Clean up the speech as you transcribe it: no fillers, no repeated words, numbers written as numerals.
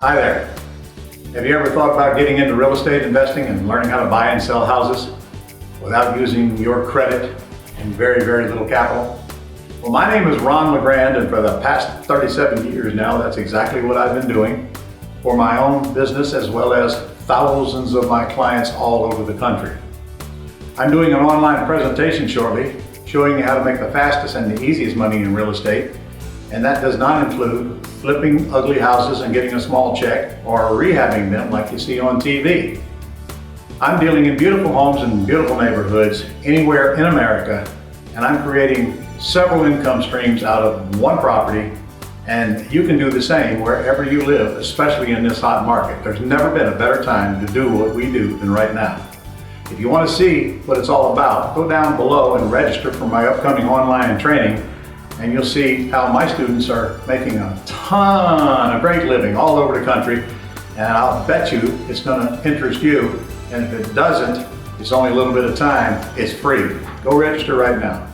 Hi there. Have you ever thought about getting into real estate investing and learning how to buy and sell houses without using your credit and very, very little capital? Well, my name is Ron Legrand, and for the past 37 years now, that's exactly what I've been doing for my own business as well as thousands of my clients all over the country. I'm doing an online presentation shortly showing you how to make the fastest and the easiest money in real estate, and that does not include flipping ugly houses and getting a small check or rehabbing them like you see on TV. I'm dealing in beautiful homes in beautiful neighborhoods anywhere in America, and I'm creating several income streams out of one property, and you can do the same wherever you live, especially in this hot market. There's never been a better time to do what we do than right now. If you want to see what it's all about, go down below and register for my upcoming online training, and you'll see how my students are making a ton of great living all over the country, and I'll bet you it's going to interest you, and if it doesn't, it's only a little bit of time, it's free. Go register right now.